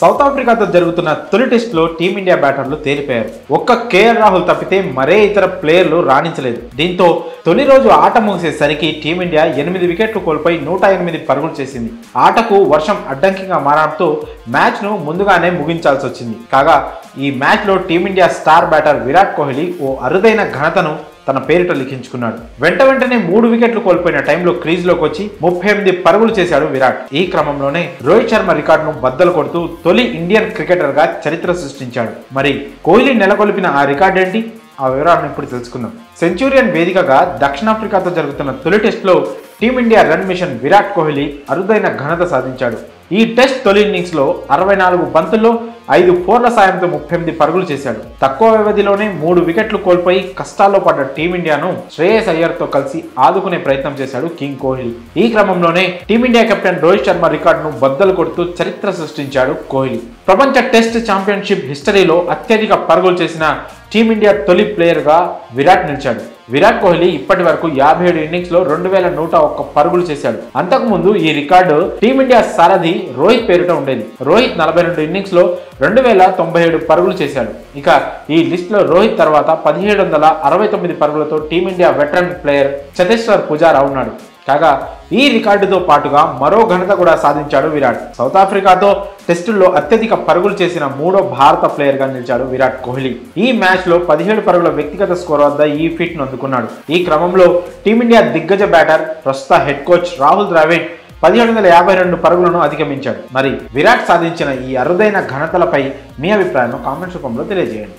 South ఆఫ్రికాతో జరుగుతున్న తొలి టెస్టులో టీమిండియా బ్యాటర్లు తేలిపోయారు. ఒక్క కేఎల్ రాహుల్ తప్పితే మరే ఇతర ప్లేయర్లు రాణించలేదు. దీంతో తొలి రోజు ఆట ముగిసేసరికి టీమిండియా 8 వికెట్లు కోల్పోయి 108 పరుగులు చేసింది. ఆటకు వర్షం అడ్డంకిగా మారడంతో మ్యాచ్ను ముందుగానే ముగించాల్సి వచ్చింది. కాగా ఈ మ్యాచ్లో Team India star batter Virat Kohli ఓ అరుదైన ఘనతను తన పేరిట లిఖించుకున్నాడు. వెంటనే 3 వికెట్లు కోల్పోయిన టైంలో క్రీజ్లోకి వచ్చి 38 పరుగులు చేశాడు విరాట్. ఈ క్రమంలోనే రోహిత్ శర్మ రికార్డును బద్దలు కొడుతూ తొలి ఇండియన్ క్రికెటర్ గా చరిత్ర సృష్టించాడు. మరి కోహ్లీ నెలకొల్పిన ఆ రికార్డు ఏంటి? ఆ వివరాలను ఇప్పుడు తెలుసుకుందాం. సెంచురియన్ వేదికగా దక్షిణాఫ్రికాతో జరుగుతున్న తొలి టెస్టులో Team India run machine Virat Kohli అరుదైన ఘనత సాధించాడు. ఈ టెస్ట్ తొలి ఇన్నింగ్స్ లో 64 బంతుల్లో 5 ఫోర్ల సాయంతో 38 పరుగులు చేశాడు. తక్కువ వ్యవధిలోనే 3 వికెట్లు కోల్పోయి కష్టాల్లో పడ్డ టీమిండియాను శ్రేయస్ అయ్యర్ తో కలిసి ఆదుకునే ప్రయత్నం చేశాడు కింగ్ కోహ్లీ. ఈ క్రమంలోనే టీమిండియా కెప్టెన్ రోహిత్ శర్మ రికార్డును బద్దలు కొడుతూ చరిత్ర సృష్టించాడు కోహ్లీ. ప్రపంచ టెస్ట్ ఛాంపియన్షిప్ హిస్టరీలో అత్యధిక పరుగులు చేసిన టీమిండియా తొలి ప్లేయర్ గా విరాట్ నిలిచాడు. విరాట్ కోహ్లీ ఇప్పటి వరకు 57 ఇన్నింగ్స్ లో 2101 పరుగులు చేశాడు. అంతకుముందు ఈ రికార్డు టీమిండియా సారథి రోహిత్ పేరిట ఉండేది. రోహిత్ 42 ఇన్నింగ్స్ లో 2097 పరుగులు చేశాడు. ఇక ఈ లిస్ట్ లో రోహిత్ తర్వాత 1769 పరుగులతో Team India veteran player Cheteshwar Pujara ఉన్నాడు. కాగా ఈ రికార్డుతో పాటుగా మరో ఘనత కూడా సాధించాడు విరాట్. సౌత్ ఆఫ్రికాతో టెస్టుల్లో అత్యధిక పరుగులు చేసిన 3వ భారత ప్లేయర్ గా నిలిచాడు విరాట్ కోహ్లీ. ఈ మ్యాచ్ లో 17 పరుగుల వ్యక్తిగత స్కోర్ వద్ద ఈ ఫీట్ ను అందుకున్నాడు. ఈ క్రమంలో టీమిండియా దిగ్గజ బ్యాటర్ ప్రస్తుత హెడ్ కోచ్ రాహుల్ ద్రావిడ్ 1752 పరుగులను అధిగమించాడు. మరి విరాట్ సాధించిన ఈ అరుదైన ఘనతలపై మీ అభిప్రాయాలను కామెంట్స్ రూపంలో తెలియజేయండి.